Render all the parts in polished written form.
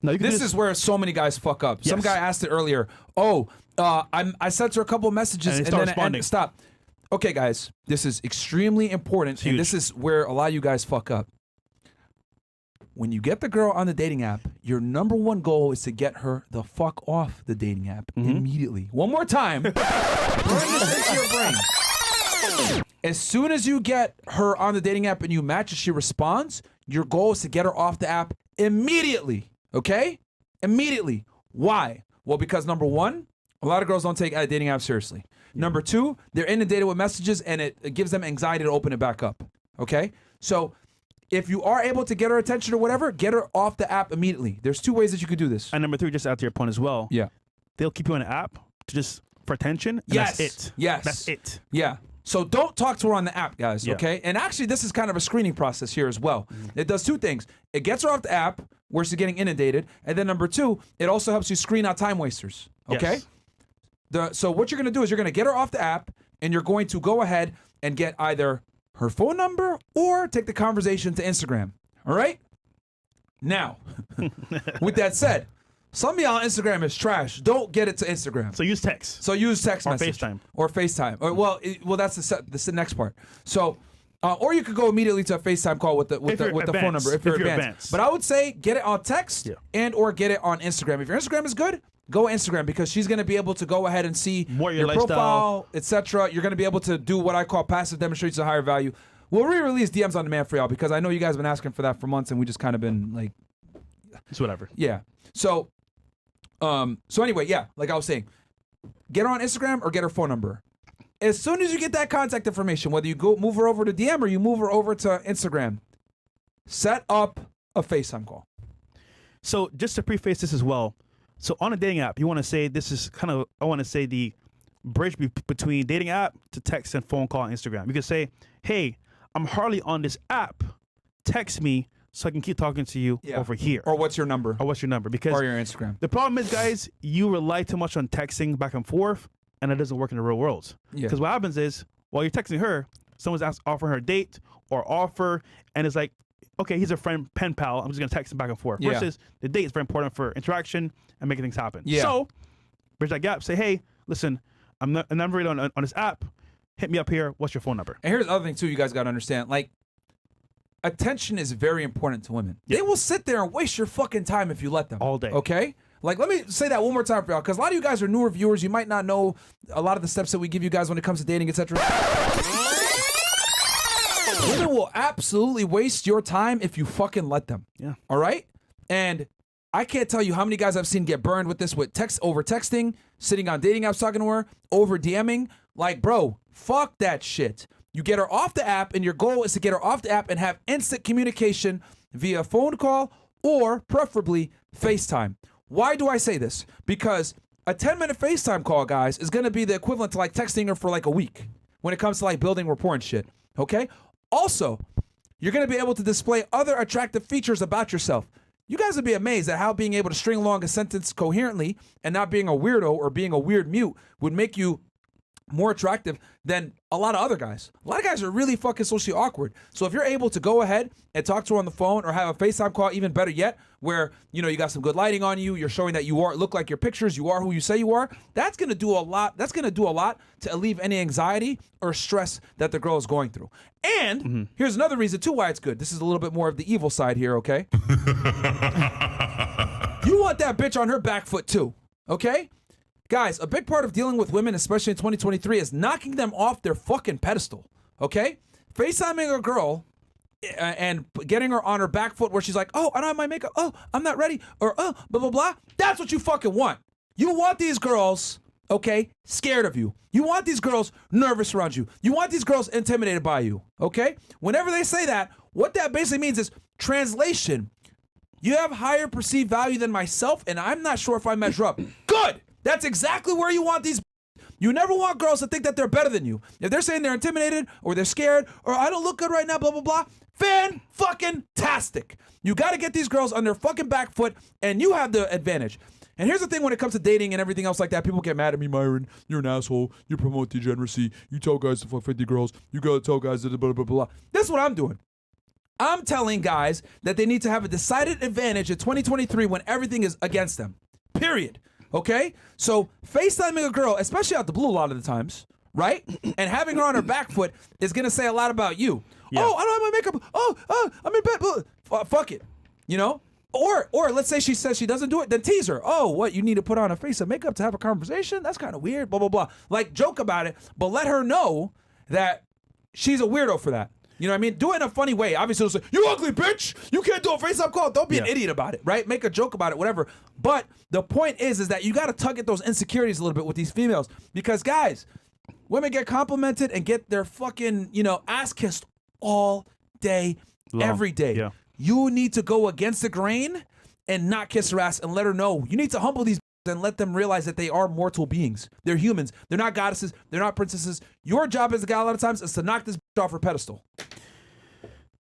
No, this is where so many guys fuck up. Some guy asked it earlier. I sent her a couple messages and then responding. Stop. Okay, guys, this is extremely important, and this is where a lot of you guys fuck up. When you get the girl on the dating app, your number one goal is to get her the fuck off the dating app immediately. One more time. Burn this into your brain. As soon as you get her on the dating app and you match and she responds, your goal is to get her off the app immediately. Okay? Immediately. Why? Well, because number one, a lot of girls don't take a dating app seriously. Number two, they're inundated with messages and it gives them anxiety to open it back up. Okay? So if you are able to get her attention or whatever, get her off the app immediately. There's two ways that you could do this. And number three, just out to your point as well. Yeah. They'll keep you on the app to just for attention. And Yes. That's it. Yes. That's it. Yeah. So don't talk to her on the app, guys, okay? And actually, this is kind of a screening process here as well. It does two things. It gets her off the app where she's getting inundated. And then number two, it also helps you screen out time wasters, okay? Yes. So what you're going to do is you're going to get her off the app and you're going to go ahead and get either her phone number or take the conversation to Instagram, all right? Now, with that said, some of y'all Instagram is trash. Don't get it to Instagram. So use text. So use text or message. FaceTime. Or FaceTime. Or, well, that's the next part. So, or you could go immediately to a FaceTime call with the phone number if you're advanced. But I would say get it on text and or get it on Instagram. If your Instagram is good, go Instagram because she's going to be able to go ahead and see more your profile, etc. You're going to be able to do what I call passive demonstrations of higher value. We'll re-release DMs on demand for y'all because I know you guys have been asking for that for months and we just kind of been like, it's whatever. Yeah. So anyway, yeah, like I was saying, get her on Instagram or get her phone number. As soon as you get that contact information, whether you move her over to DM or you move her over to Instagram, set up a FaceTime call. So just to preface this as well, so on a dating app, you want to say this is kind of, I want to say the bridge between dating app to text and phone call on Instagram. You can say, hey, I'm hardly on this app. Text me so I can keep talking to you over here. Or what's your number? Because or your Instagram. The problem is, guys, you rely too much on texting back and forth, and it doesn't work in the real world. Because what happens is, while you're texting her, someone's offering her a date or offer, and it's like, okay, he's a friend, pen pal. I'm just going to text him back and forth. Versus the date is very important for interaction and making things happen. So, bridge that gap. Say, hey, listen, I'm not really on this app. Hit me up here. What's your phone number? And here's the other thing, too, you guys got to understand. Like, attention is very important to women. They will sit there and waste your fucking time if you let them. All day. Okay? Like, let me say that one more time for y'all, because a lot of you guys are newer viewers. You might not know a lot of the steps that we give you guys when it comes to dating, etc. Women will absolutely waste your time if you fucking let them. Yeah. All right? And I can't tell you how many guys I've seen get burned with this, with over texting, sitting on dating apps talking to her, over DMing. Like, bro, fuck that shit. You get her off the app, and your goal is to get her off the app and have instant communication via phone call or preferably FaceTime. Why do I say this? Because a 10-minute FaceTime call, guys, is going to be the equivalent to like texting her for like a week when it comes to like building rapport and shit. Okay? Also, you're going to be able to display other attractive features about yourself. You guys would be amazed at how being able to string along a sentence coherently and not being a weirdo or being a weird mute would make you more attractive than a lot of other guys. A lot of guys are really fucking socially awkward. So if you're able to go ahead and talk to her on the phone or have a FaceTime call, even better yet, where you got some good lighting on you, you're showing that you look like your pictures, you are who you say you are, that's gonna do a lot. That's gonna do a lot to alleviate any anxiety or stress that the girl is going through. And here's another reason too why it's good. This is a little bit more of the evil side here, okay? You want that bitch on her back foot too, okay? Guys, a big part of dealing with women, especially in 2023, is knocking them off their fucking pedestal, okay? FaceTiming a girl and getting her on her back foot where she's like, oh, I don't have my makeup. Oh, I'm not ready. Or, oh, blah, blah, blah. That's what you fucking want. You want these girls, okay, scared of you. You want these girls nervous around you. You want these girls intimidated by you, okay? Whenever they say that, what that basically means is, translation, you have higher perceived value than myself, and I'm not sure if I measure up. Good! That's exactly where you want these. You never want girls to think that they're better than you. If they're saying they're intimidated or they're scared or I don't look good right now, blah, blah, blah, fan-fucking-tastic. You got to get these girls on their fucking back foot and you have the advantage. And here's the thing when it comes to dating and everything else like that, people get mad at me, Myron. You're an asshole. You promote degeneracy. You tell guys to fuck 50 girls. You go tell guys to blah, blah, blah, blah. This is what I'm doing. I'm telling guys that they need to have a decided advantage in 2023 when everything is against them. Period. Okay? So FaceTiming a girl, especially out the blue a lot of the times, right? And having her on her back foot is going to say a lot about you. Yeah. Oh, I don't have my makeup. Oh, I'm in bed. Fuck it. You know? Or let's say she says she doesn't do it, then tease her. Oh, what, you need to put on a face of makeup to have a conversation? That's kind of weird, blah, blah, blah. Like, joke about it, but let her know that she's a weirdo for that. You know what I mean? Do it in a funny way. Obviously, it'll say, you ugly bitch. You can't do a FaceTime call. Don't be an idiot about it, right? Make a joke about it, whatever. But the point is that you got to tug at those insecurities a little bit with these females. Because, guys, women get complimented and get their fucking, ass kissed all day, every day. Yeah. You need to go against the grain and not kiss her ass and let her know. You need to humble these and let them realize that they are mortal beings. They're humans. They're not goddesses. They're not princesses. Your job as a guy a lot of times is to knock this off her pedestal.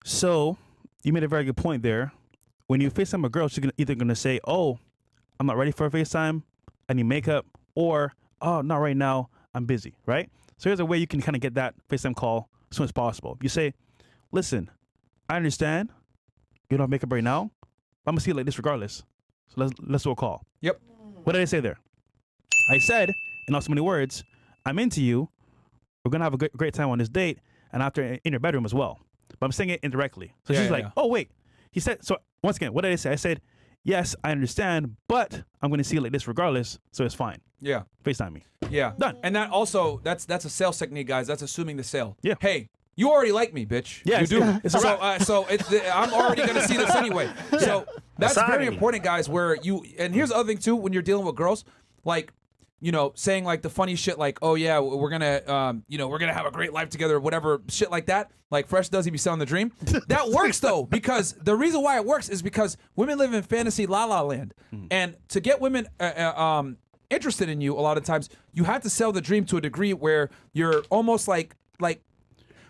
So you made a very good point there. When you FaceTime a girl, she's either going to say, oh, I'm not ready for a FaceTime. I need makeup. Or, oh, not right now. I'm busy, right? So here's a way you can kind of get that FaceTime call as soon as possible. You say, listen, I understand you don't have makeup right now, but I'm going to see it like this regardless. So let's do a call. Yep. What did I say there? I said, in not so many words, I'm into you. We're going to have a great time on this date and after in your bedroom as well. But I'm saying it indirectly. So she's like, oh, wait. He said, so once again, what did I say? I said, yes, I understand, but I'm going to see it like this regardless, so it's fine. Yeah. FaceTime me. Yeah. Done. And that also, that's a sales technique, guys. That's assuming the sale. Yeah. Hey, you already like me, bitch. Yeah, you do. It's a wrap. So I'm already going to see this anyway. So that's very important, guys, where and here's the other thing, too, when you're dealing with girls, like, saying like the funny shit like, oh yeah, we're gonna, we're gonna have a great life together, whatever shit like that. Like Fresh does, he be selling the dream. That works though, because the reason why it works is because women live in fantasy la la land, and to get women interested in you, a lot of times you have to sell the dream to a degree where you're almost like.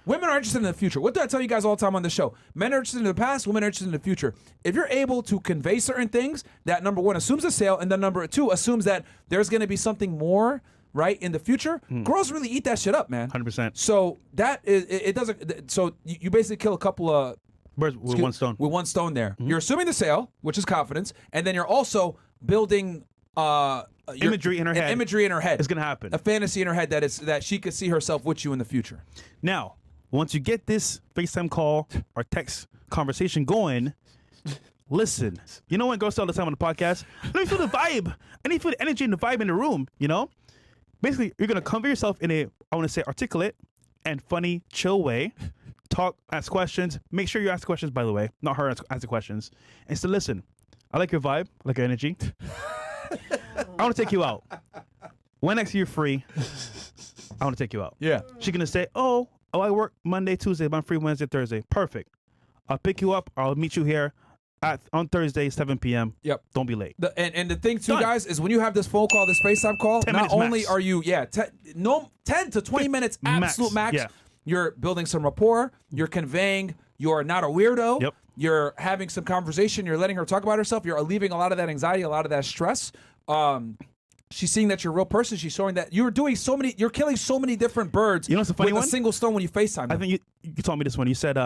Women are interested in the future. What do I tell you guys all the time on the show? Men are interested in the past, women are interested in the future. If you're able to convey certain things, that number one assumes a sale, and then number two assumes that there's going to be something more, right, in the future, girls really eat that shit up, man. 100%. So that is, it doesn't, so you basically kill a couple of birds with one stone. With one stone there. You're assuming the sale, which is confidence, and then you're also building imagery in her head. Imagery in her head. It's going to happen. A fantasy in her head that she could see herself with you in the future. Now, once you get this FaceTime call or text conversation going, listen. You know when girls say all the time on the podcast, let me feel the vibe. I need to feel the energy and the vibe in the room, Basically, you're going to convey yourself in a, I want to say, articulate and funny, chill way. Talk, ask questions. Make sure you ask questions, by the way. Not her ask the questions. And so listen, I like your vibe. I like your energy. I want to take you out. When next year you're free, I want to take you out. Yeah. She's going to say, oh, I work Monday, Tuesday, but I'm free Wednesday, Thursday. Perfect. I'll pick you up. I'll meet you here on Thursday, 7 p.m. Yep. Don't be late. And the thing, too, guys, is when you have this phone call, this FaceTime call, not only max. are you, 10 to 20 minutes absolute max. Yeah. You're building some rapport. You're conveying you're not a weirdo. Yep. You're having some conversation. You're letting her talk about herself. You're alleviating a lot of that anxiety, a lot of that stress. She's seeing that you're a real person. She's showing that you're killing so many different birds what's the funny with one? a single stone when you FaceTime. I think you told me this one. You said,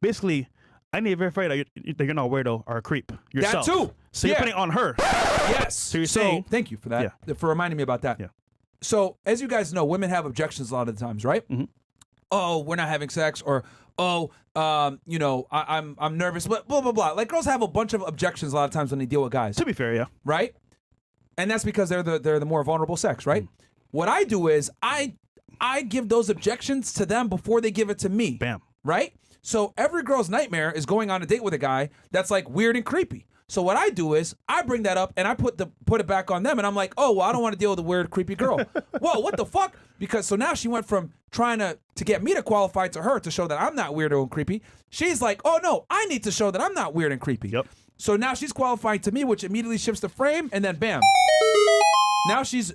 basically, I need to verify that you're not a weirdo or a creep yourself. That too. So you're putting it on her. Yes. So you're saying. Thank you for that, for reminding me about that. Yeah. So as you guys know, women have objections a lot of the times, right? Mm-hmm. Oh, we're not having sex, or I'm nervous, but blah blah blah. Like girls have a bunch of objections a lot of times when they deal with guys. To be fair, yeah. Right. And that's because they're the more vulnerable sex, right? What I do is I give those objections to them before they give it to me. Bam. Right? So every girl's nightmare is going on a date with a guy that's like weird and creepy. So what I do is I bring that up and I put it back on them, and I'm like, oh, well, I don't want to deal with a weird, creepy girl. Whoa, what the fuck? Because so now she went from trying to get me to qualify to her to show that I'm not weirdo and creepy. She's like, oh no, I need to show that I'm not weird and creepy. Yep. So now she's qualifying to me, which immediately shifts the frame, and then bam. Now she's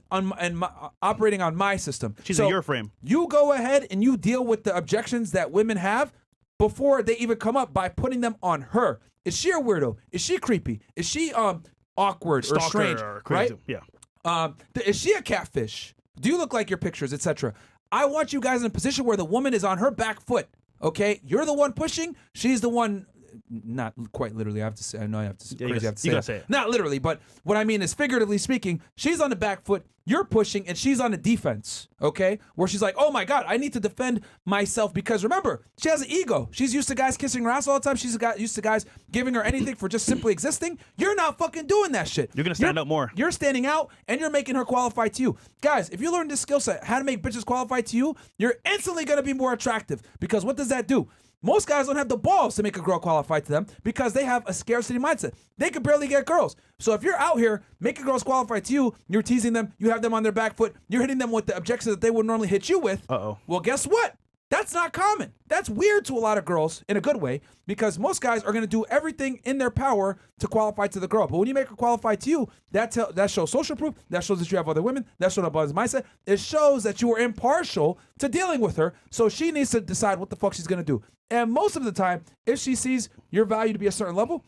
operating on my system. She's in your frame. You go ahead and you deal with the objections that women have before they even come up by putting them on her. Is she a weirdo? Is she creepy? Is she awkward or strange? Or crazy. Right? Yeah. Is she a catfish? Do you look like your pictures, etc.? I want you guys in a position where the woman is on her back foot. Okay, you're the one pushing. She's the one. Not quite literally. I have to say. I know I have to. Yeah, Crazy. I have to say, gotta say it. Not literally, but what I mean is figuratively speaking. She's on the back foot. You're pushing, and she's on the defense. Okay, where she's like, "Oh my God, I need to defend myself," because remember, she has an ego. She's used to guys kissing her ass all the time. She's used to guys giving her anything for just simply existing. You're not fucking doing that shit. You're gonna stand up more. You're standing out, and you're making her qualify to you. Guys, if you learn this skill set, how to make bitches qualify to you, you're instantly gonna be more attractive. Because what does that do? Most guys don't have the balls to make a girl qualify to them because they have a scarcity mindset. They could barely get girls. So if you're out here making girls qualify to you, you're teasing them, you have them on their back foot, you're hitting them with the objectives that they would normally hit you with. Well, guess what? That's not common. That's weird to a lot of girls in a good way because most guys are going to do everything in their power to qualify to the girl. But when you make her qualify to you, that shows social proof. That shows that you have other women. That shows about his mindset. It shows that you are impartial to dealing with her. So she needs to decide what the fuck she's going to do. And most of the time, if she sees your value to be a certain level,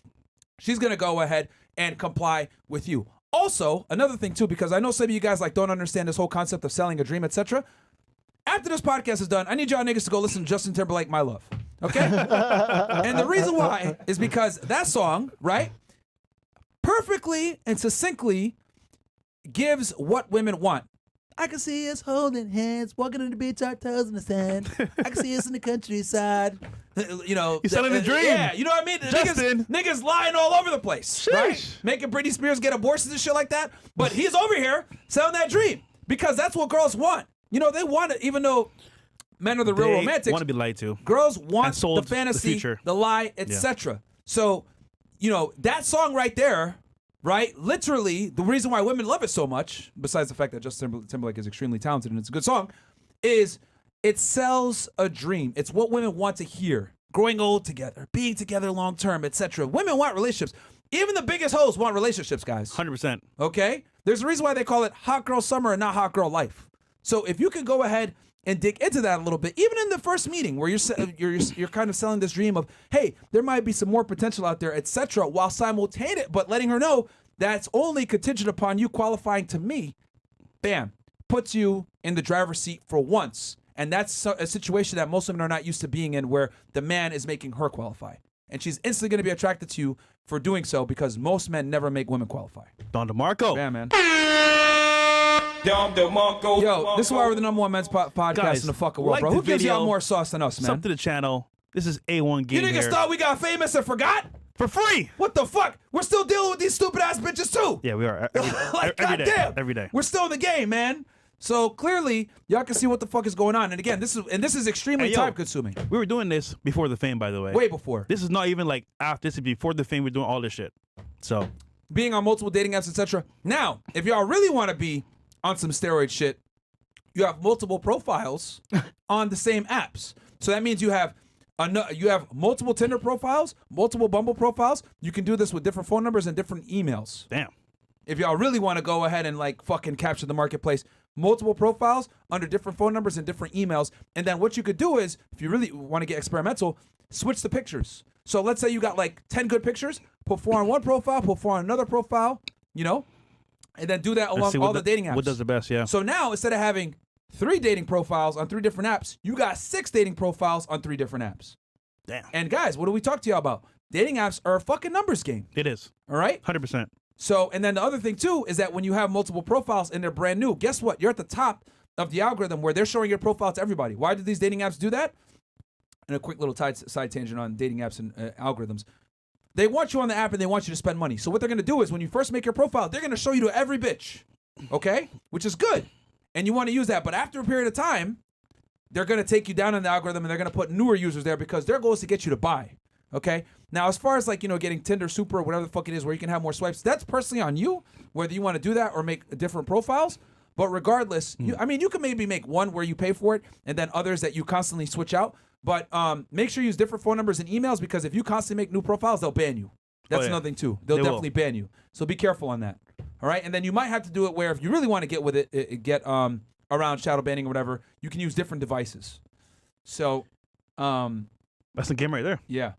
she's going to go ahead and comply with you. Also, another thing too, because I know some of you guys like don't understand this whole concept of selling a dream, etc. After this podcast is done, I need y'all niggas to go listen to Justin Timberlake, My Love. Okay? And the reason why is because that song, right, perfectly and succinctly gives what women want. I can see us holding hands, walking on the beach, our toes in the sand. I can see us in the countryside. You know, he's selling the dream. Yeah, you know what I mean? Niggas lying all over the place, right? Making Britney Spears get abortions and shit like that. But he's over here selling that dream because that's what girls want. You know, they want it, even though men are the real romantics. Want to be lied to. Girls want the fantasy, the lie, etc. Yeah. So, you know, that song right there, right? Literally, the reason why women love it so much, besides the fact that Justin Timberlake is extremely talented and it's a good song, is it sells a dream. It's what women want to hear. Growing old together, being together long term, etc. Women want relationships. Even the biggest hoes want relationships, guys. 100%. Okay? There's a reason why they call it hot girl summer and not hot girl life. So if you can go ahead and dig into that a little bit, even in the first meeting where you're kind of selling this dream of, hey, there might be some more potential out there, etc., while simultaneous, but letting her know that's only contingent upon you qualifying to me, bam, puts you in the driver's seat for once. And that's a situation that most women are not used to being in, where the man is making her qualify. And she's instantly going to be attracted to you for doing so because most men never make women qualify. Don DeMarco. Yeah, man. Yo, this is why we're the #1 men's podcast Guys, in the fucking world, bro. Who gives y'all more sauce than us, man? Sub to the channel. This is A1 Game. You niggas thought we got famous and forgot? For free. What the fuck? We're still dealing with these stupid ass bitches too. Yeah, we are. Like, every day. goddamn. Every day. We're still in the game, man. So clearly, y'all can see what the fuck is going on. And again, this is extremely time consuming. We were doing this before the fame, by the way. Way before. This is not even like after. This is before the fame. We're doing all this shit. So, being on multiple dating apps, etc. Now, if y'all really want to be on some steroid shit, you have multiple profiles on the same apps. So that means you have multiple Tinder profiles, multiple Bumble profiles. You can do this with different phone numbers and different emails. Damn. If y'all really want to go ahead and like fucking capture the marketplace, multiple profiles under different phone numbers and different emails. And then what you could do is, if you really want to get experimental, switch the pictures. So let's say you got like 10 good pictures, put 4 on one profile, put 4 on another profile, you know? And then do that along all the dating apps. What does the best, yeah. So now, instead of having 3 dating profiles on 3 different apps, you got 6 dating profiles on 3 different apps. Damn. And guys, what do we talk to y'all about? Dating apps are a fucking numbers game. It is. All right? 100%. So, and then the other thing too is that when you have multiple profiles and they're brand new, guess what? You're at the top of the algorithm where they're showing your profile to everybody. Why do these dating apps do that? And a quick little side tangent on dating apps and algorithms. They want you on the app and they want you to spend money. So what they're going to do is when you first make your profile, they're going to show you to every bitch, okay? Which is good. And you want to use that. But after a period of time, they're going to take you down in the algorithm and they're going to put newer users there because their goal is to get you to buy, okay? Now, as far as like, you know, getting Tinder Super or whatever the fuck it is where you can have more swipes, that's personally on you, whether you want to do that or make different profiles. But regardless, you can maybe make one where you pay for it and then others that you constantly switch out. But make sure you use different phone numbers and emails because if you constantly make new profiles, they'll ban you. That's another thing too. They'll definitely ban you. So be careful on that. All right? And then you might have to do it where if you really want to get with it, get around shadow banning or whatever, you can use different devices. So that's the game right there. Yeah.